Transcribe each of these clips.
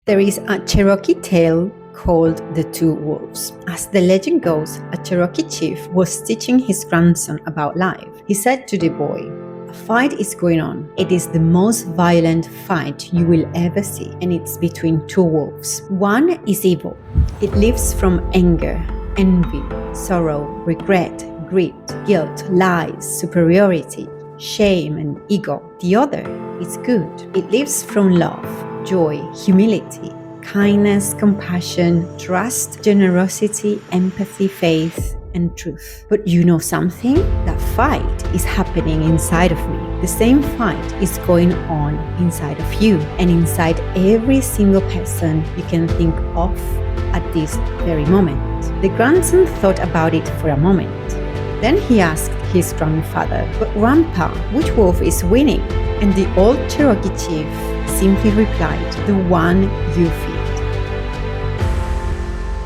There is a Cherokee tale called The Two Wolves. As the legend goes, a Cherokee chief was teaching his grandson about life. He said to the boy, "A fight is going on. It is the most violent fight you will ever see, and it's between two wolves. One is evil. It lives from anger, envy, sorrow, regret, greed, guilt, lies, superiority, shame, and ego. The other is good. It lives from love, joy, humility, kindness, compassion, trust, generosity, empathy, faith, and truth. But you know something? That fight is happening inside of me. The same fight is going on inside of you and inside every single person you can think of at this very moment." The grandson thought about it for a moment. Then he asked his grandfather, "But Grandpa, which wolf is winning?" And the old Cherokee chief simply replied, "The one you feed."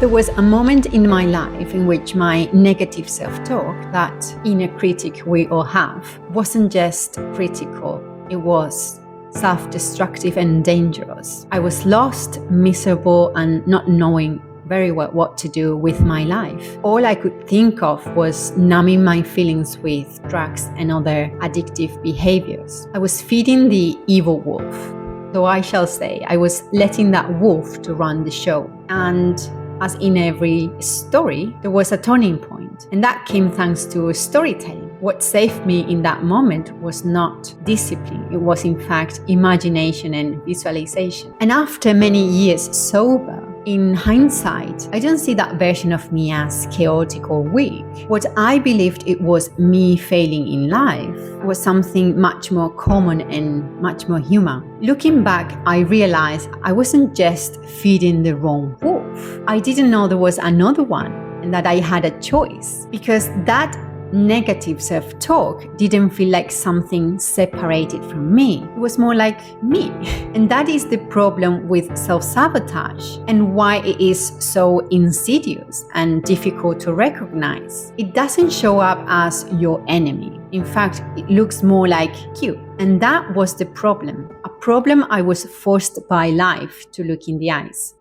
There was a moment in my life in which my negative self-talk, that inner critic we all have, wasn't just critical, it was self-destructive and dangerous. I was lost, miserable, and not knowing very well what to do with my life. All I could think of was numbing my feelings with drugs and other addictive behaviors. I was feeding the evil wolf. So I shall say, I was letting that wolf to run the show. And as in every story, there was a turning point, and that came thanks to storytelling. What saved me in that moment was not discipline, it was in fact imagination and visualization. And after many years sober, in hindsight, I don't see that version of me as chaotic or weak. What I believed it was me failing in life was something much more common and much more human. Looking back, I realized I wasn't just feeding the wrong wolf. I didn't know there was another one and that I had a choice, because that negative self-talk didn't feel like something separated from me. It was more like me. And that is the problem with self-sabotage and why it is so insidious and difficult to recognize. It doesn't show up as your enemy. In fact, it looks more like you. And that was the problem. A problem I was forced by life to look in the eyes.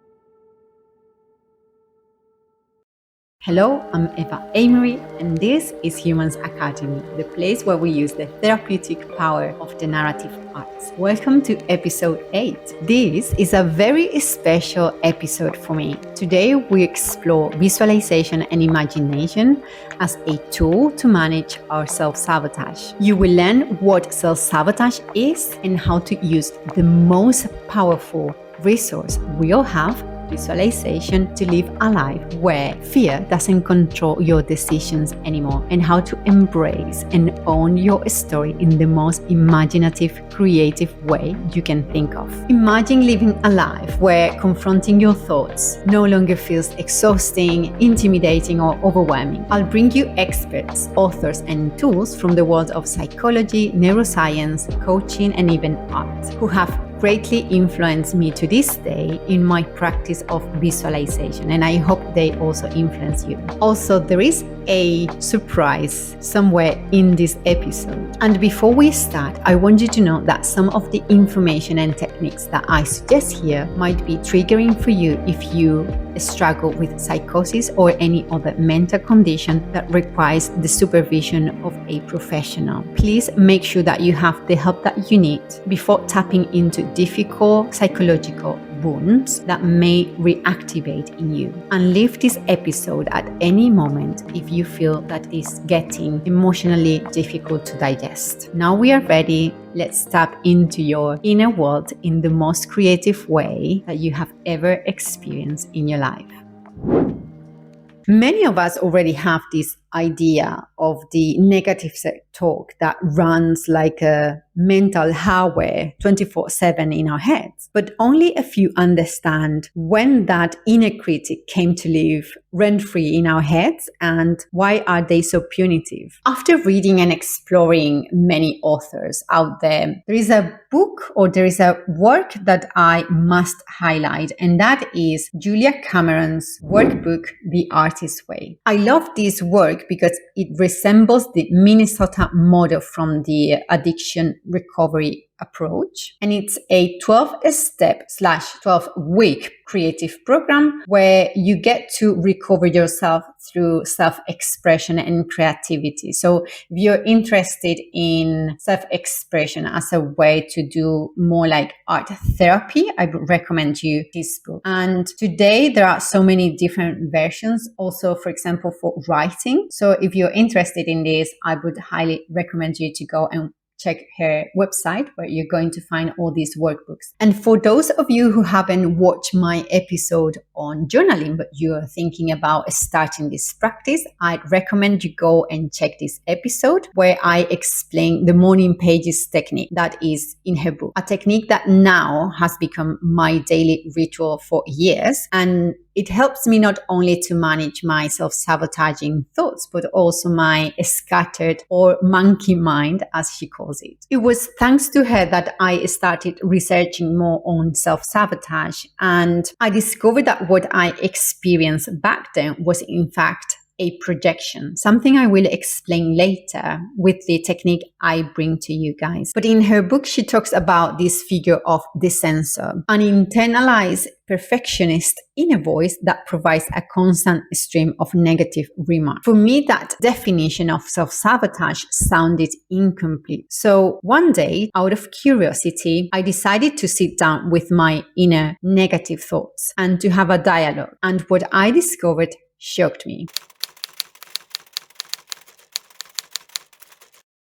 Hello, I'm Eva Amory, and this is Humans Academy, the place where we use the therapeutic power of the narrative arts. Welcome to episode 8. This is a very special episode for me. Today we explore visualization and imagination as a tool to manage our self-sabotage. You will learn what self-sabotage is and how to use the most powerful resource we all have, visualization, to live a life where fear doesn't control your decisions anymore, and how to embrace and own your story in the most imaginative, creative way you can think of. Imagine living a life where confronting your thoughts no longer feels exhausting, intimidating, or overwhelming. I'll bring you experts, authors, and tools from the world of psychology, neuroscience, coaching, and even art, who have greatly influenced me to this day in my practice of visualization, and I hope they also influence you. Also, there is a surprise somewhere in this episode. And before we start, I want you to know that some of the information and techniques that I suggest here might be triggering for you if you struggle with psychosis or any other mental condition that requires the supervision of a professional. Please make sure that you have the help that you need before tapping into difficult psychological wounds that may reactivate in you. And leave this episode at any moment if you feel that it's getting emotionally difficult to digest. Now we are ready. Let's tap into your inner world in the most creative way that you have ever experienced in your life. Many of us already have this idea of the negative self-talk that runs like a mental highway 24/7 in our heads. But only a few understand when that inner critic came to live rent-free in our heads and why are they so punitive. After reading and exploring many authors out there, there is a book or there is a work that I must highlight, and that is Julia Cameron's workbook, The Artist's Way. I love this work because it resembles the Minnesota model from the addiction recovery approach. And it's a 12-step/12-week creative program where you get to recover yourself through self-expression and creativity. So if you're interested in self-expression as a way to do more like art therapy, I would recommend you this book. And today there are so many different versions also, for example, for writing. So if you're interested in this, I would highly recommend you to go and check her website where you're going to find all these workbooks. And for those of you who haven't watched my episode on journaling, but you're thinking about starting this practice, I'd recommend you go and check this episode where I explain the morning pages technique that is in her book, a technique that now has become my daily ritual for years. And it helps me not only to manage my self-sabotaging thoughts, but also my scattered or monkey mind, as she calls it. It was thanks to her that I started researching more on self-sabotage, and I discovered that what I experienced back then was in fact a projection, something I will explain later with the technique I bring to you guys. But in her book, she talks about this figure of the censor, an internalized perfectionist inner voice that provides a constant stream of negative remarks. For me, that definition of self-sabotage sounded incomplete. So one day, out of curiosity, I decided to sit down with my inner negative thoughts and to have a dialogue. And what I discovered shocked me.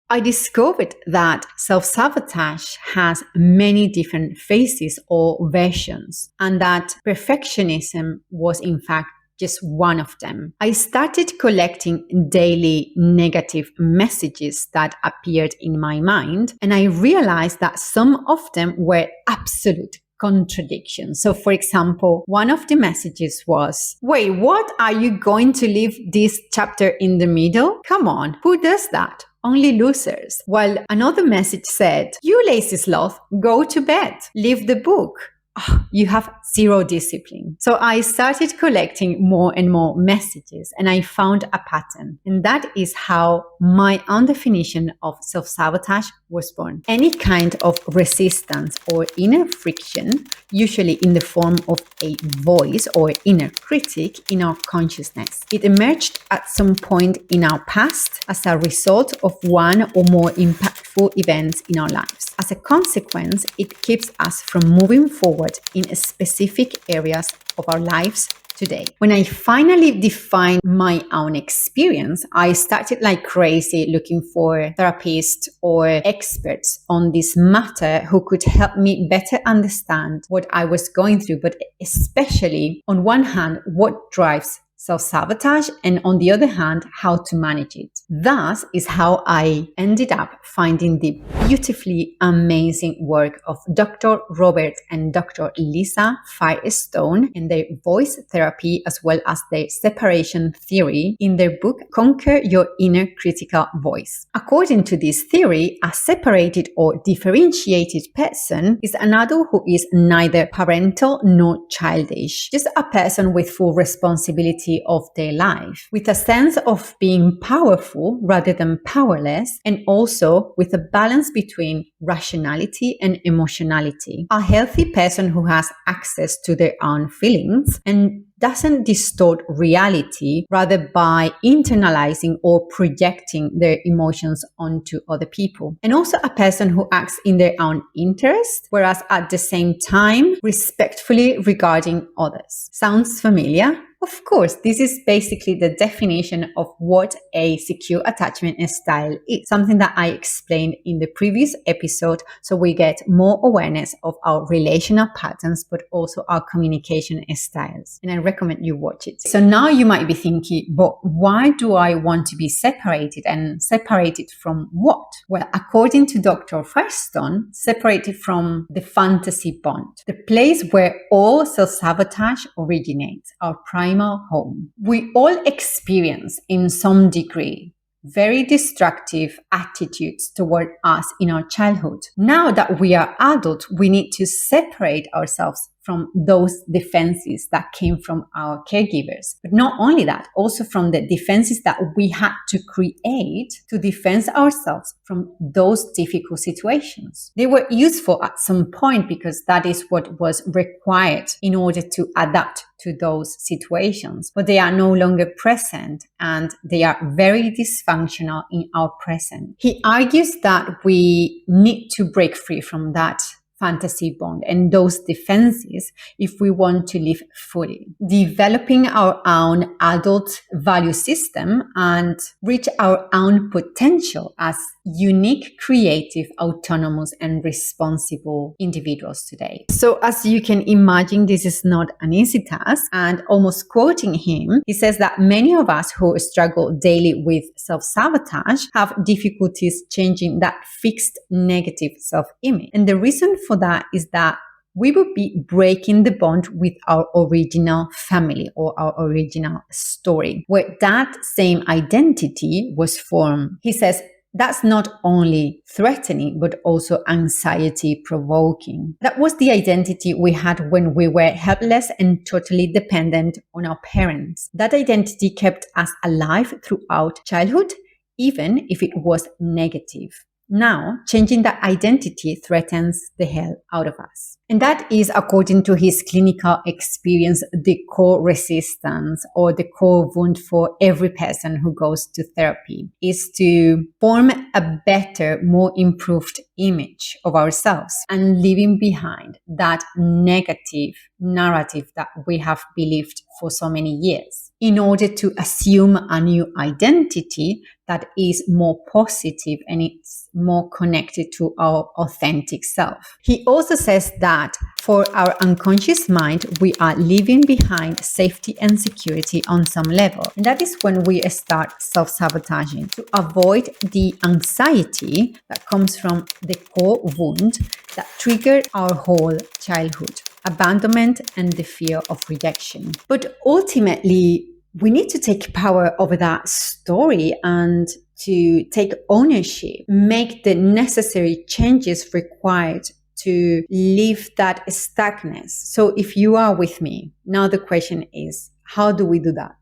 I discovered that self-sabotage has many different phases or versions, and that perfectionism was in fact just one of them. I started collecting daily negative messages that appeared in my mind, and I realized that some of them were absolute contradictions. So for example, one of the messages was, wait, what? Are you going to leave this chapter in the middle? Come on, who does that? Only losers. While another message said, you lazy sloth, go to bed, leave the book. Oh, you have zero discipline. So I started collecting more and more messages, and I found a pattern. And that is how my own definition of self-sabotage was born. Any kind of resistance or inner friction, usually in the form of a voice or inner critic in our consciousness. It emerged at some point in our past as a result of one or more impactful events in our lives. As a consequence, it keeps us from moving forward in specific areas of our lives today. When I finally defined my own experience, I started like crazy looking for therapists or experts on this matter who could help me better understand what I was going through, but especially on one hand, what drives self-sabotage, and on the other hand, how to manage it. Thus is how I ended up finding the beautifully amazing work of Dr. Robert and Dr. Lisa Firestone and their voice therapy, as well as their separation theory in their book, Conquer Your Inner Critical Voice. According to this theory, a separated or differentiated person is an adult who is neither parental nor childish, just a person with full responsibility of their life, with a sense of being powerful rather than powerless, and also with a balance between rationality and emotionality. A healthy person who has access to their own feelings and doesn't distort reality, rather by internalizing or projecting their emotions onto other people. And also a person who acts in their own interest, whereas at the same time respectfully regarding others. Sounds familiar? Of course, this is basically the definition of what a secure attachment style is, something that I explained in the previous episode, so we get more awareness of our relational patterns, but also our communication styles. And I recommend you watch it. So now you might be thinking, but why do I want to be separated, and separated from what? Well, according to Dr. Firestone, separated from the fantasy bond, the place where all self-sabotage originates, our primal home. We all experience in some degree very destructive attitudes toward us in our childhood. Now that we are adults, we need to separate ourselves from those defenses that came from our caregivers. But not only that, also from the defenses that we had to create to defend ourselves from those difficult situations. They were useful at some point because that is what was required in order to adapt to those situations, but they are no longer present and they are very dysfunctional in our present. He argues that we need to break free from that fantasy bond and those defenses if we want to live fully, developing our own adult value system and reach our own potential as unique, creative, autonomous, and responsible individuals today. So as you can imagine, this is not an easy task, and almost quoting him, he says that many of us who struggle daily with self-sabotage have difficulties changing that fixed negative self-image. And the reason for that is that we would be breaking the bond with our original family or our original story, where that same identity was formed. He says, that's not only threatening, but also anxiety provoking. That was the identity we had when we were helpless and totally dependent on our parents. That identity kept us alive throughout childhood, even if it was negative. Now, changing that identity threatens the hell out of us. And that is, according to his clinical experience, the core resistance or the core wound for every person who goes to therapy, is to form a better, more improved image of ourselves and leaving behind that negative narrative that we have believed for so many years in order to assume a new identity that is more positive and it's more connected to our authentic self. He also says that for our unconscious mind, we are leaving behind safety and security on some level. And that is when we start self-sabotaging to avoid the anxiety that comes from the core wound that triggered our whole childhood. Abandonment and the fear of rejection. But ultimately, we need to take power over that story and to take ownership, make the necessary changes required to leave that stuckness. So if you are with me, now the question is, how do we do that?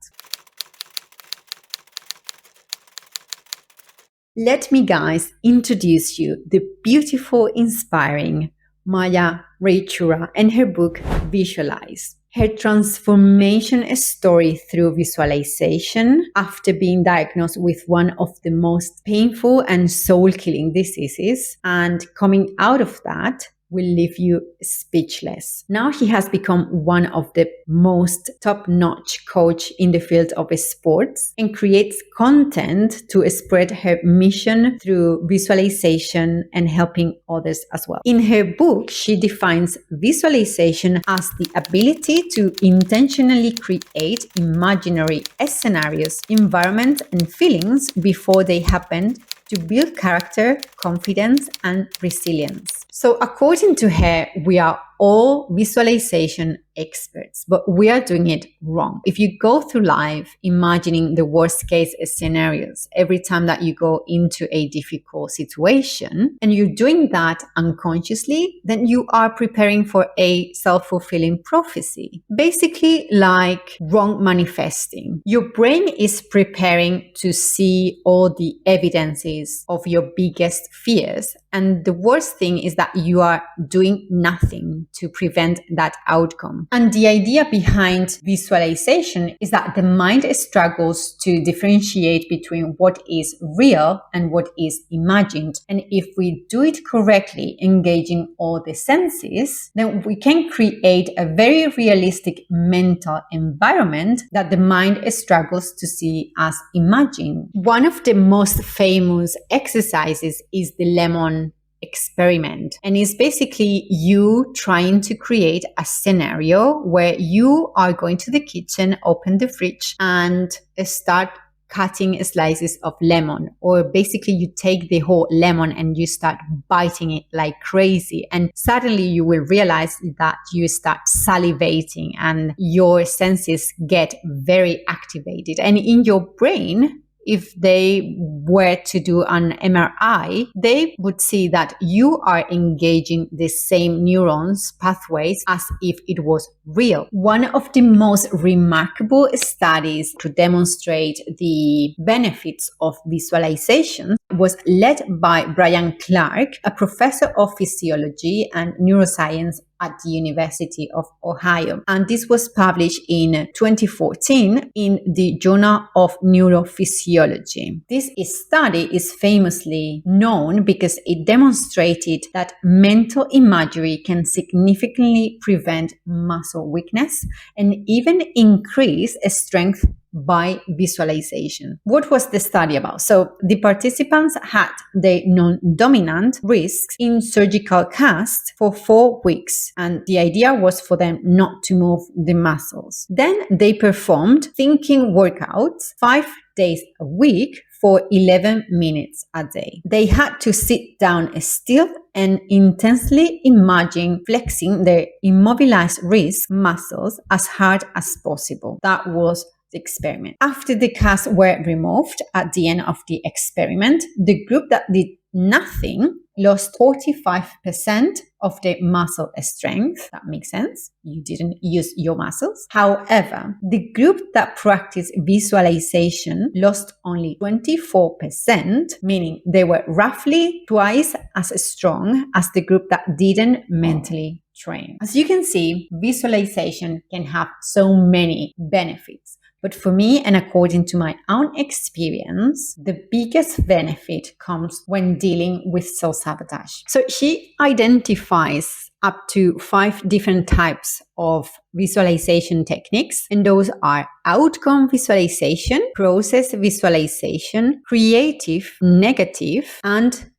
Let me, guys, introduce you the beautiful, inspiring Maya Raichura and her book, Visualize. Her transformation story through visualization after being diagnosed with one of the most painful and soul-killing diseases, and coming out of that will leave you speechless. Now she has become one of the most top-notch coach in the field of sports and creates content to spread her mission through visualization and helping others as well. In her book, she defines visualization as the ability to intentionally create imaginary scenarios, environments, and feelings before they happen to build character, confidence, and resilience. So according to her, we are all visualization experts, but we are doing it wrong. If you go through life imagining the worst case scenarios every time that you go into a difficult situation, and you're doing that unconsciously, then you are preparing for a self-fulfilling prophecy. Basically like wrong manifesting. Your brain is preparing to see all the evidences of your biggest fears. And the worst thing is that you are doing nothing to prevent that outcome. And the idea behind visualization is that the mind struggles to differentiate between what is real and what is imagined. And if we do it correctly, engaging all the senses, then we can create a very realistic mental environment that the mind struggles to see as imagined. One of the most famous exercises is the lemon experiment, and it's basically you trying to create a scenario where you are going to the kitchen, open the fridge, and start cutting slices of lemon, or basically you take the whole lemon and you start biting it like crazy, and suddenly you will realize that you start salivating and your senses get very activated, and in your brain if they were to do an MRI, they would see that you are engaging the same neurons pathways as if it was real. One of the most remarkable studies to demonstrate the benefits of visualization was led by Brian Clark, a professor of physiology and neuroscience at the University of Ohio. And this was published in 2014 in the Journal of Neurophysiology. This study is famously known because it demonstrated that mental imagery can significantly prevent muscle weakness and even increase strength by visualization. What was the study about? So the participants had the non-dominant risks in surgical cast for 4 weeks, and the idea was for them not to move the muscles. Then they performed thinking workouts 5 days a week for 11 minutes a day. They had to sit down still and intensely imagine flexing their immobilized wrist muscles as hard as possible. That was experiment. After the casts were removed at the end of the experiment, the group that did nothing lost 45% of their muscle strength. That makes sense. You didn't use your muscles. However, the group that practiced visualization lost only 24%, meaning they were roughly twice as strong as the group that didn't mentally train. As you can see, visualization can have so many benefits. But for me, and according to my own experience, the biggest benefit comes when dealing with self-sabotage. So she identifies up to 5 different types of visualization techniques, and those are outcome visualization, process visualization, creative, negative, and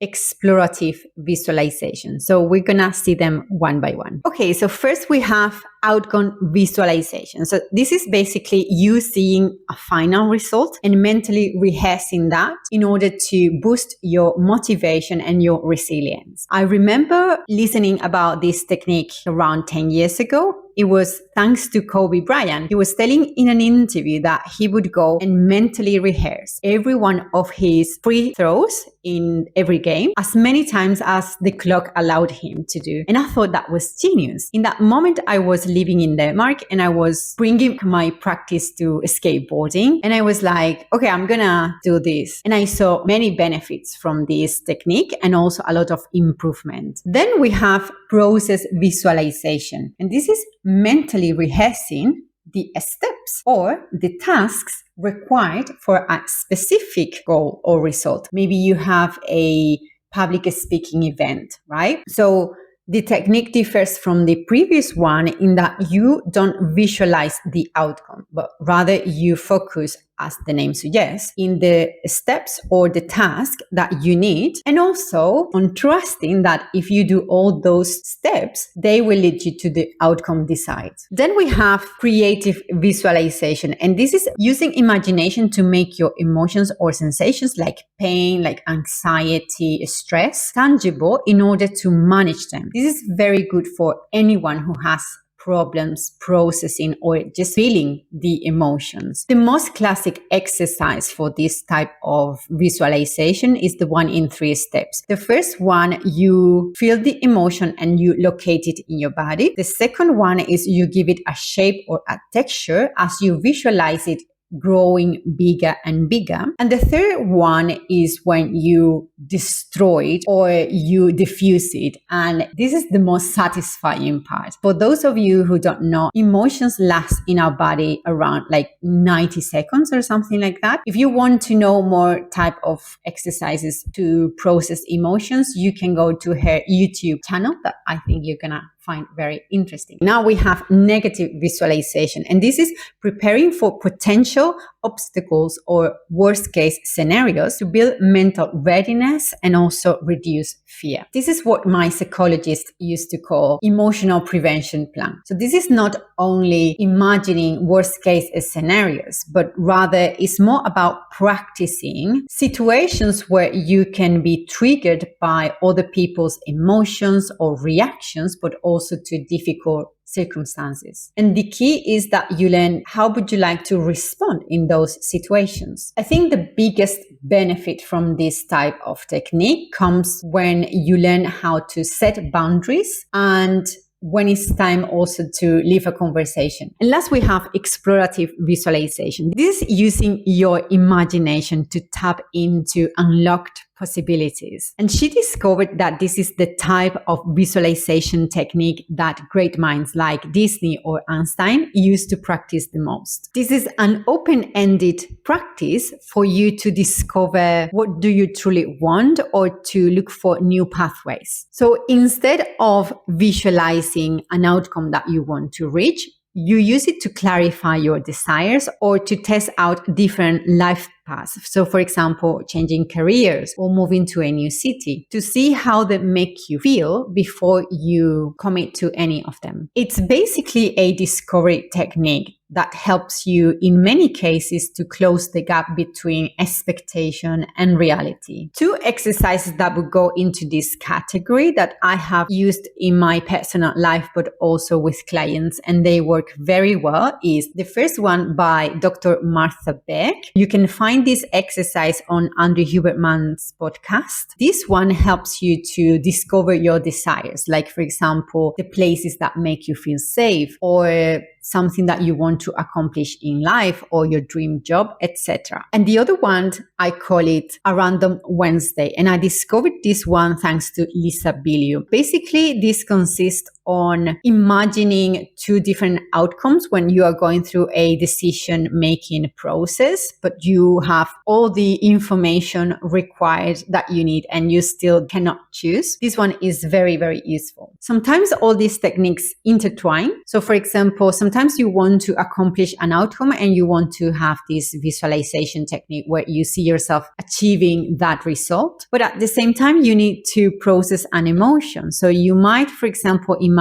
explorative visualization. So we're gonna see them one by one. Okay, so first we have outcome visualization. So this is basically you seeing a final result and mentally rehearsing that in order to boost your motivation and your resilience. I remember listening about this technique around 10 years ago. It was thanks to Kobe Bryant. He was telling in an interview that he would go and mentally rehearse every one of his free throws in every game as many times as the clock allowed him to do. And I thought that was genius. In that moment, I was living in Denmark and I was bringing my practice to skateboarding. And I was like, okay, I'm gonna do this. And I saw many benefits from this technique and also a lot of improvement. Then we have process visualization. And this is mentally rehearsing the steps or the tasks required for a specific goal or result. Maybe you have a public speaking event, right? So the technique differs from the previous one in that you don't visualize the outcome, but rather you focus, as the name suggests, in the steps or the task that you need, and also on trusting that if you do all those steps, they will lead you to the outcome desired. Then we have creative visualization, and this is using imagination to make your emotions or sensations like pain, like anxiety, stress, tangible in order to manage them. This is very good for anyone who has problems processing or just feeling the emotions. The most classic exercise for this type of visualization is the one in 3 steps. The first one, you feel the emotion and you locate it in your body. The second one is you give it a shape or a texture as you visualize it growing bigger and bigger. And the third one is when you destroy it or you diffuse it. And this is the most satisfying part. For those of you who don't know, emotions last in our body around like 90 seconds or something like that. If you want to know more type of exercises to process emotions, you can go to her YouTube channel that I think you're gonna find very interesting. Now we have negative visualization, and this is preparing for potential obstacles or worst case scenarios to build mental readiness and also reduce fear. This is what my psychologist used to call emotional prevention plan. So this is not only imagining worst case scenarios, but rather it's more about practicing situations where you can be triggered by other people's emotions or reactions, but also to difficult circumstances. And the key is that you learn how would you like to respond in those situations. I think the biggest benefit from this type of technique comes when you learn how to set boundaries and when it's time also to leave a conversation. And last, we have explorative visualization. This is using your imagination to tap into unlocked possibilities. And she discovered that this is the type of visualization technique that great minds like Disney or Einstein used to practice the most. This is an open-ended practice for you to discover what do you truly want or to look for new pathways. So instead of visualizing an outcome that you want to reach, you use it to clarify your desires or to test out different life paths. So for example, changing careers or moving to a new city to see how they make you feel before you commit to any of them. It's basically a discovery technique that helps you in many cases to close the gap between expectation and reality. Two exercises that would go into this category that I have used in my personal life but also with clients, and they work very well, is the first one by Dr. Martha Beck. You can find this exercise on Andrew Huberman's podcast. This one helps you to discover your desires, like for example, the places that make you feel safe or something that you want to accomplish in life or your dream job, etc. And the other one, I call it a random Wednesday. And I discovered this one thanks to Lisa Bilyeu. Basically, this consists on imagining two different outcomes when you are going through a decision-making process, but you have all the information required that you need and you still cannot choose. This one is very, very useful. Sometimes all these techniques intertwine. So for example, sometimes you want to accomplish an outcome and you want to have this visualization technique where you see yourself achieving that result. But at the same time, you need to process an emotion. So you might, for example, imagine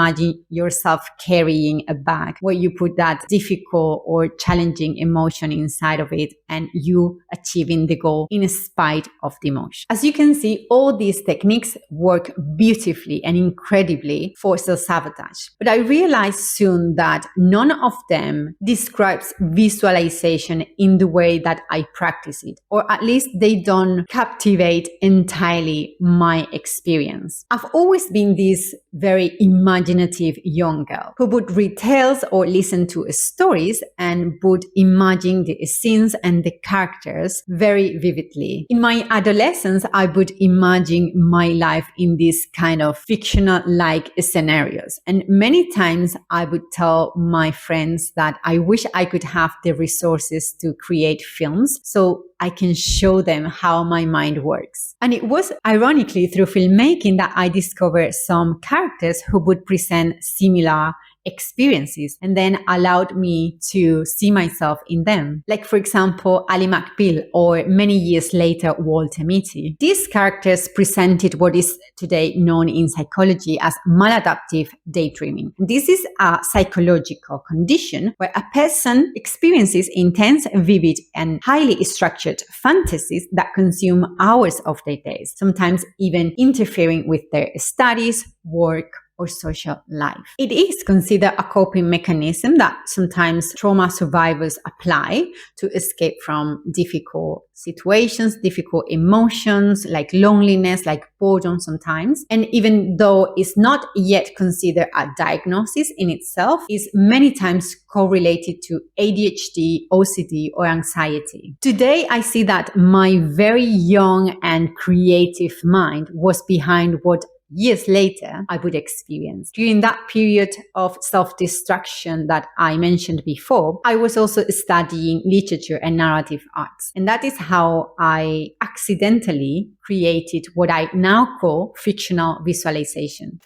yourself carrying a bag where you put that difficult or challenging emotion inside of it and you achieving the goal in spite of the emotion. As you can see, all these techniques work beautifully and incredibly for self-sabotage. But I realized soon that none of them describes visualization in the way that I practice it, or at least they don't captivate entirely my experience. I've always been this very imaginative young girl who would read tales or listen to stories and would imagine the scenes and the characters very vividly. In my adolescence, I would imagine my life in these kind of fictional-like scenarios. And many times I would tell my friends that I wish I could have the resources to create films so I can show them how my mind works. And it was ironically through filmmaking that I discovered some characters who would present similar experiences and then allowed me to see myself in them. Like, for example, Ally McBeal or many years later, Walter Mitty. These characters presented what is today known in psychology as maladaptive daydreaming. This is a psychological condition where a person experiences intense, vivid, and highly structured fantasies that consume hours of their days, sometimes even interfering with their studies, work, or social life. It is considered a coping mechanism that sometimes trauma survivors apply to escape from difficult situations, difficult emotions like loneliness, like boredom sometimes. And even though it's not yet considered a diagnosis in itself, is many times correlated to ADHD, OCD, or anxiety. Today, I see that my very young and creative mind was behind what years later I would experience. During that period of self-destruction that I mentioned before, I was also studying literature and narrative arts. And that is how I accidentally created what I now call fictional visualization.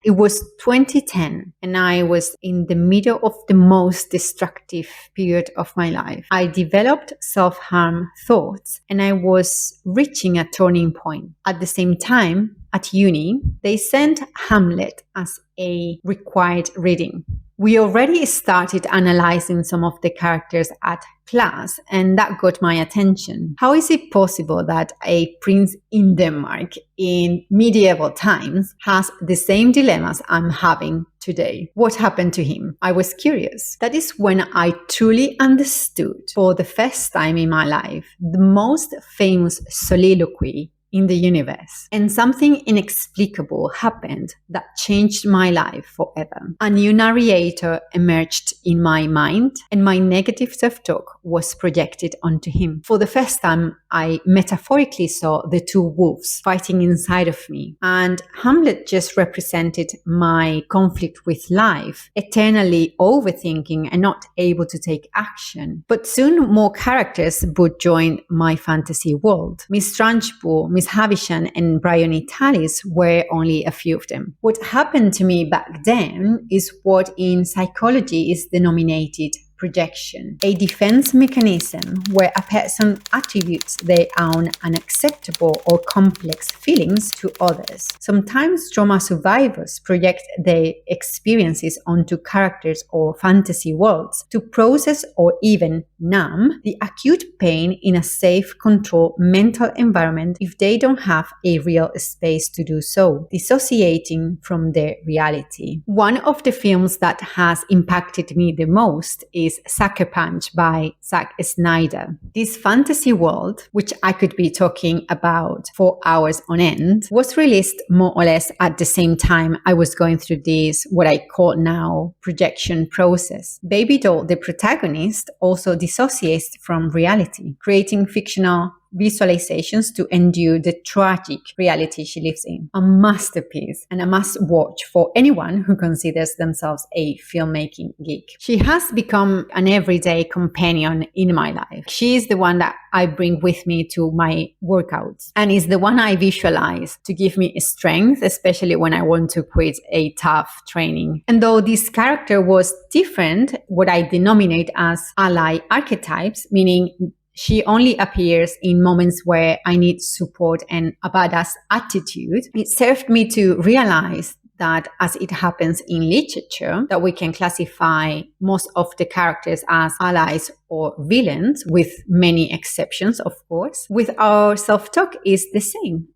It was 2010 and I was in the middle of the most destructive period of my life. I developed self-harm thoughts and I was reaching a turning point. At the same time, at uni, they sent Hamlet as a required reading. We already started analyzing some of the characters at class, and that got my attention. How is it possible that a prince in Denmark in medieval times has the same dilemmas I'm having today? What happened to him? I was curious. That is when I truly understood, for the first time in my life, the most famous soliloquy in the universe. And something inexplicable happened that changed my life forever. A new narrator emerged in my mind, and my negative self-talk was projected onto him. For the first time, I metaphorically saw the two wolves fighting inside of me. And Hamlet just represented my conflict with life, eternally overthinking and not able to take action. But soon more characters would join my fantasy world. Miss Trunchbull, Miss Havisham and Bryony Tallis were only a few of them. What happened to me back then is what in psychology is denominated projection, a defense mechanism where a person attributes their own unacceptable or complex feelings to others. Sometimes trauma survivors project their experiences onto characters or fantasy worlds to process or even numb the acute pain in a safe, controlled mental environment if they don't have a real space to do so, dissociating from their reality. One of the films that has impacted me the most is Sucker Punch by Zack Snyder. This fantasy world, which I could be talking about for hours on end, was released more or less at the same time I was going through this, what I call now, projection process. Baby Doll, the protagonist, also dissociates from reality, creating fictional visualizations to endure the tragic reality she lives in. A masterpiece and a must-watch for anyone who considers themselves a filmmaking geek. She has become an everyday companion in my life. She is the one that I bring with me to my workouts and is the one I visualize to give me strength, especially when I want to quit a tough training. And though this character was different, what I denominate as ally archetypes, meaning she only appears in moments where I need support and a badass attitude. It served me to realize that, as it happens in literature, that we can classify most of the characters as allies or villains, with many exceptions, of course. With our self-talk is the same.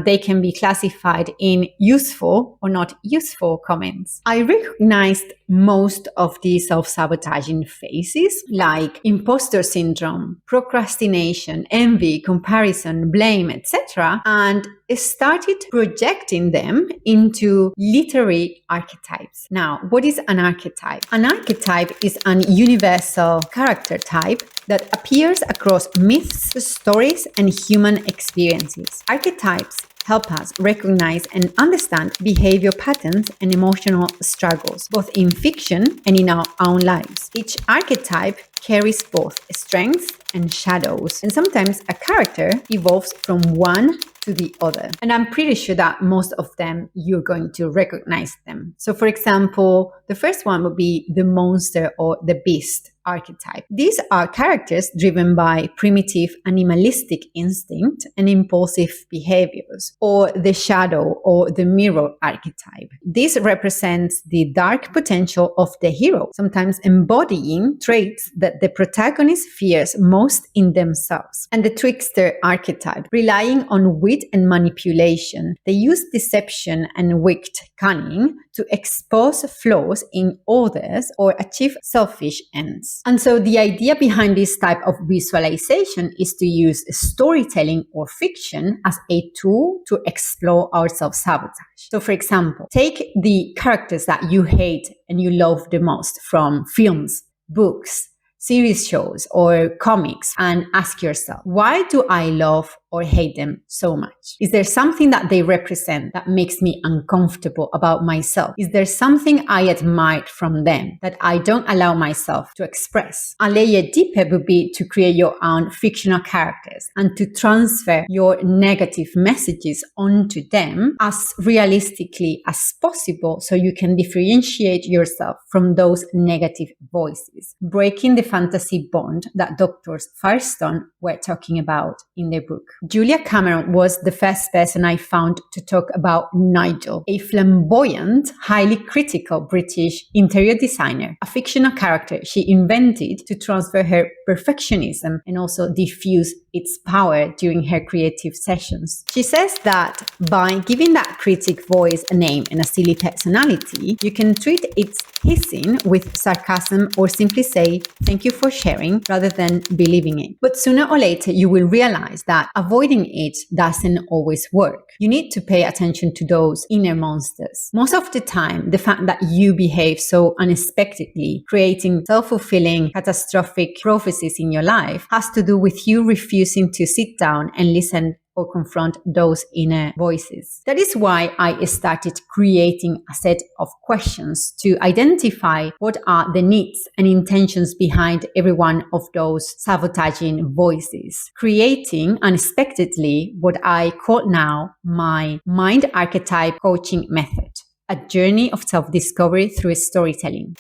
They can be classified in useful or not useful comments. I recognized most of the self-sabotaging phases like imposter syndrome, procrastination, envy, comparison, blame, etc. and started projecting them into literary archetypes. Now, what is an archetype? An archetype is an universal character type that appears across myths, stories, and human experiences. Archetypes help us recognize and understand behavior patterns and emotional struggles, both in fiction and in our own lives. Each archetype carries both strengths and shadows, and sometimes a character evolves from one to the other. And I'm pretty sure that most of them, you're going to recognize them. So for example, the first one would be the monster or the beast archetype. These are characters driven by primitive animalistic instinct and impulsive behaviors, or the shadow or the mirror archetype. This represents the dark potential of the hero, sometimes embodying traits that the protagonist fears most in themselves. And the trickster archetype, relying on wit and manipulation. They use deception and wicked cunning to expose flaws in others or achieve selfish ends. And so the idea behind this type of visualization is to use storytelling or fiction as a tool to explore our self-sabotage. So for example, take the characters that you hate and you love the most from films, books, series shows, or comics, and ask yourself, why do I love or hate them so much? Is there something that they represent that makes me uncomfortable about myself? Is there something I admired from them that I don't allow myself to express? A layer deeper would be to create your own fictional characters and to transfer your negative messages onto them as realistically as possible so you can differentiate yourself from those negative voices, breaking the fantasy bond that Drs. Firestone were talking about in their book. Julia Cameron was the first person I found to talk about Nigel, a flamboyant, highly critical British interior designer, a fictional character she invented to transfer her perfectionism and also diffuse its power during her creative sessions. She says that by giving that critic voice a name and a silly personality, you can treat its hissing with sarcasm or simply say, "Thank you for sharing," rather than believing it. But sooner or later, you will realize that avoiding it doesn't always work. You need to pay attention to those inner monsters. Most of the time, the fact that you behave so unexpectedly, creating self-fulfilling, catastrophic prophecies in your life, has to do with you refusing to sit down and listen or confront those inner voices. That is why I started creating a set of questions to identify what are the needs and intentions behind every one of those sabotaging voices, creating unexpectedly what I call now my Mind-Archetype coaching method, a journey of self-discovery through storytelling.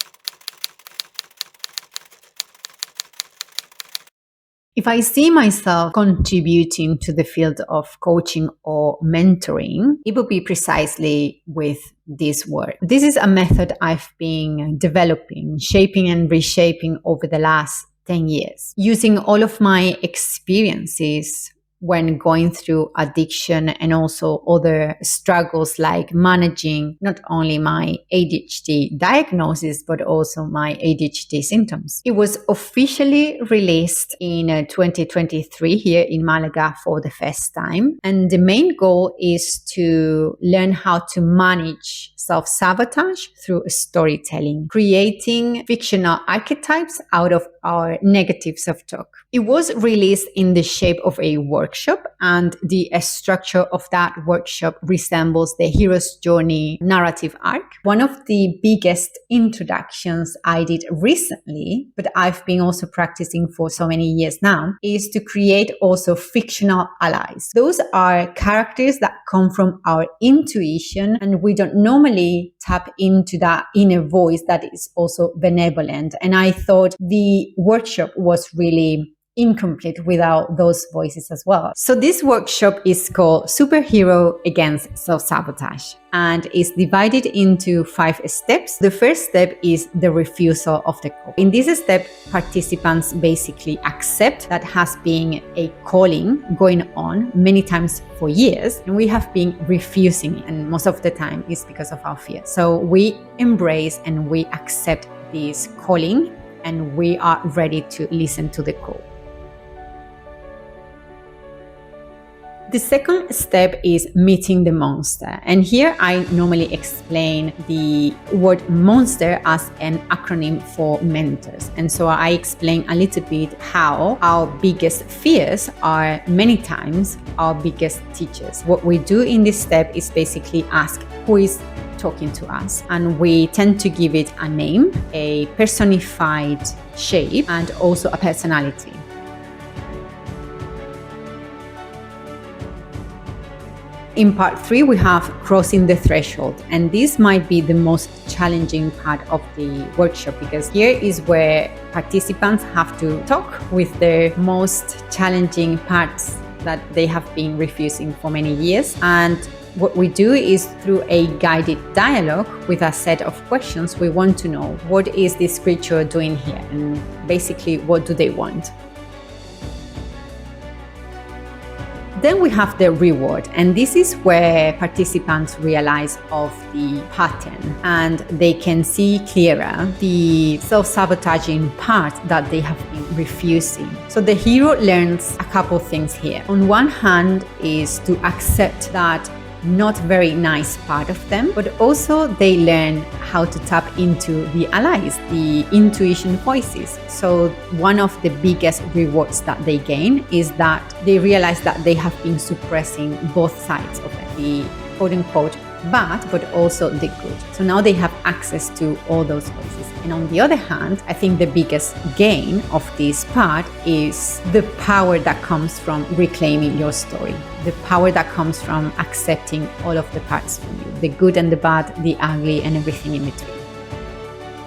If I see myself contributing to the field of coaching or mentoring, it will be precisely with this work. This is a method I've been developing, shaping and reshaping over the last 10 years, using all of my experiences when going through addiction and also other struggles like managing not only my ADHD diagnosis, but also my ADHD symptoms. It was officially released in 2023 here in Malaga for the first time. And the main goal is to learn how to manage self-sabotage through storytelling, creating fictional archetypes out of our negative self-talk. It was released in the shape of a workshop, and the structure of that workshop resembles the hero's journey narrative arc. One of the biggest introductions I did recently, but I've been also practicing for so many years now, is to create also fictional allies. Those are characters that come from our intuition, and we don't normally tap into that inner voice that is also benevolent. And I thought the workshop was really incomplete without those voices as well. So this workshop is called Superhero Against Self-Sabotage and is divided into 5 steps. The first step is the refusal of the call. In this step, participants basically accept that has been a calling going on many times for years, and we have been refusing it. And most of the time it's because of our fear. So we embrace and we accept this calling, and we are ready to listen to the call. The second step is meeting the monster. And here I normally explain the word monster as an acronym for mentors. And so I explain a little bit how our biggest fears are many times our biggest teachers. What we do in this step is basically ask who is talking to us, and we tend to give it a name, a personified shape, and also a personality. In part 3, we have crossing the threshold, and this might be the most challenging part of the workshop, because here is where participants have to talk with their most challenging parts that they have been refusing for many years. And what we do is, through a guided dialogue with a set of questions, we want to know what is this creature doing here, and basically what do they want. Then we have the reward, and this is where participants realize of the pattern and they can see clearer the self-sabotaging part that they have been refusing. So the hero learns a couple things here. On one hand is to accept that not very nice part of them, but also they learn how to tap into the allies, the intuition voices. So one of the biggest rewards that they gain is that they realize that they have been suppressing both sides of it, the quote-unquote bad, but also the good. So now they have access to all those voices. And on the other hand, I think the biggest gain of this part is the power that comes from reclaiming your story, the power that comes from accepting all of the parts from you, the good and the bad, the ugly, and everything in between.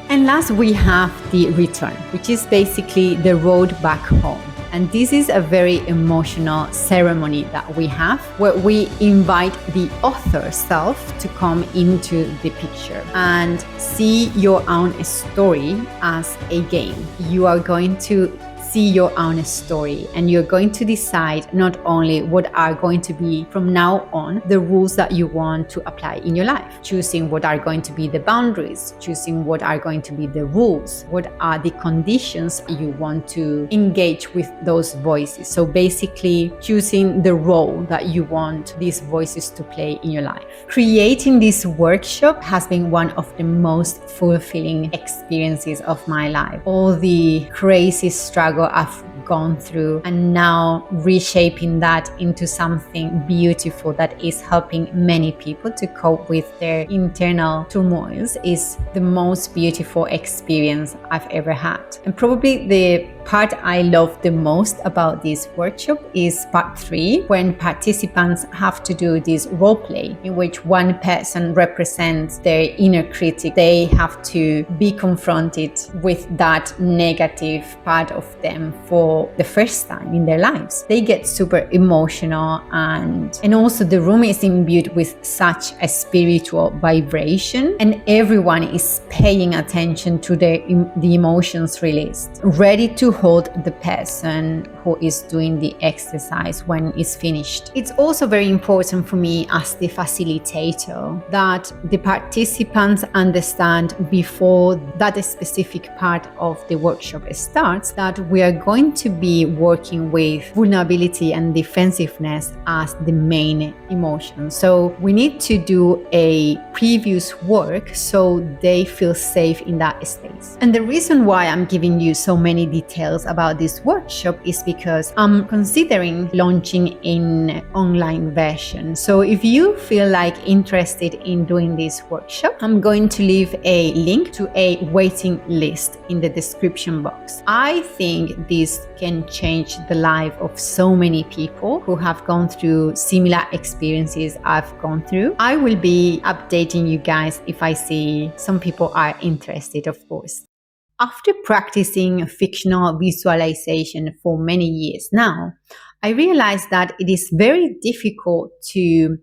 And last, we have the return, which is basically the road back home. And this is a very emotional ceremony that we have where we invite the author self to come into the picture and see your own story as a game. You are going to see your own story, and you're going to decide not only what are going to be from now on the rules that you want to apply in your life, choosing what are going to be the boundaries, choosing what are going to be the rules, what are the conditions you want to engage with those voices. So basically choosing the role that you want these voices to play in your life. Creating this workshop has been one of the most fulfilling experiences of my life. All the crazy struggle I've gone through, and now reshaping that into something beautiful that is helping many people to cope with their internal turmoils is the most beautiful experience I've ever had. And probably the part I love the most about this workshop is part 3, when participants have to do this role play in which one person represents their inner critic. They have to be confronted with that negative part of them for the first time in their lives. They get super emotional, and also the room is imbued with such a spiritual vibration, and everyone is paying attention to the emotions released, ready to hold the person who is doing the exercise when it's finished. It's also very important for me as the facilitator that the participants understand before that specific part of the workshop starts that we are going to be working with vulnerability and defensiveness as the main emotion. So we need to do a previous work so they feel safe in that space. And the reason why I'm giving you so many details about this workshop is because I'm considering launching an online version. So if you feel like interested in doing this workshop, I'm going to leave a link to a waiting list in the description box. I think this can change the life of so many people who have gone through similar experiences I've gone through. I will be updating you guys if I see some people are interested, of course. After practicing fictional visualization for many years now, I realized that it is very difficult to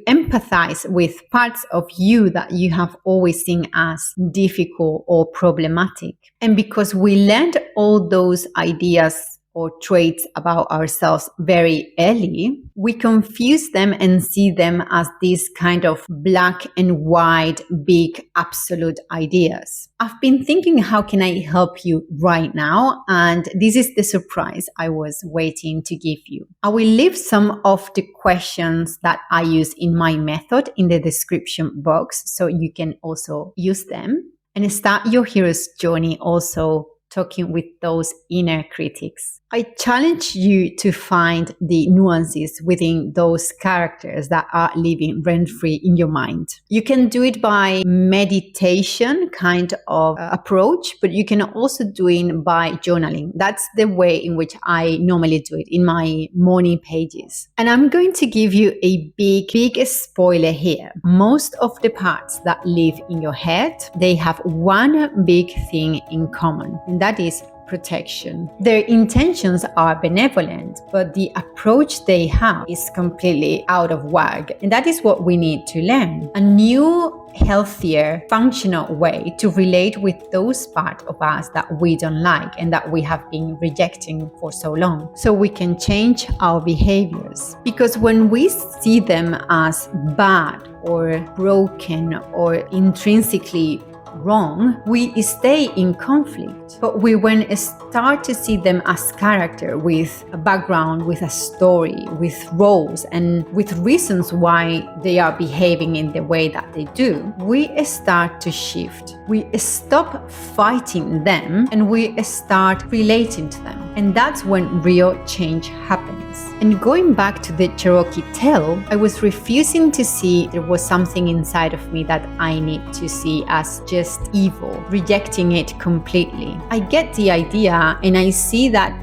empathize with parts of you that you have always seen as difficult or problematic. And because we learned all those ideas or traits about ourselves very early, we confuse them and see them as these kind of black and white, big, absolute ideas. I've been thinking, how can I help you right now? And this is the surprise I was waiting to give you. I will leave some of the questions that I use in my method in the description box so you can also use them and start your hero's journey also talking with those inner critics. I challenge you to find the nuances within those characters that are living rent-free in your mind. You can do it by meditation kind of approach, but you can also do it by journaling. That's the way in which I normally do it in my morning pages. And I'm going to give you a big spoiler here. Most of the parts that live in your head, they have one big thing in common, and that is protection. Their intentions are benevolent, but the approach they have is completely out of whack. And that is what we need to learn. A new, healthier, functional way to relate with those parts of us that we don't like and that we have been rejecting for so long. So we can change our behaviors. Because when we see them as bad or broken or intrinsically wrong, we stay in conflict. But we when start to see them as character with a background, with a story, with roles, and with reasons why they are behaving in the way that they do, we start to shift. We stop fighting them and we start relating to them. And that's when real change happens. And going back to the Cherokee tale, I was refusing to see there was something inside of me that I need to see as just evil, rejecting it completely. I get the idea, and I see that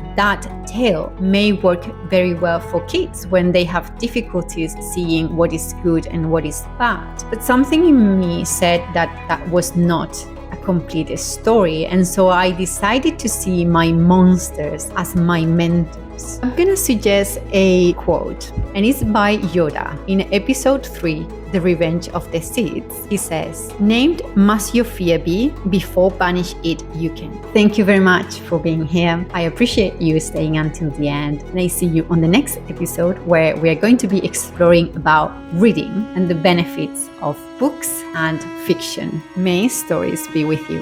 tale may work very well for kids when they have difficulties seeing what is good and what is bad. But something in me said that was not a complete story, and so I decided to see my monsters as my mentors. I'm gonna suggest a quote, and it's by Yoda in episode 3, The Revenge of the Sith. He says, "Named must your fear be, before banish it you can." Thank you very much for being here. I appreciate you staying until the end, and I see you on the next episode, where we are going to be exploring about reading and the benefits of books and fiction. May stories be with you.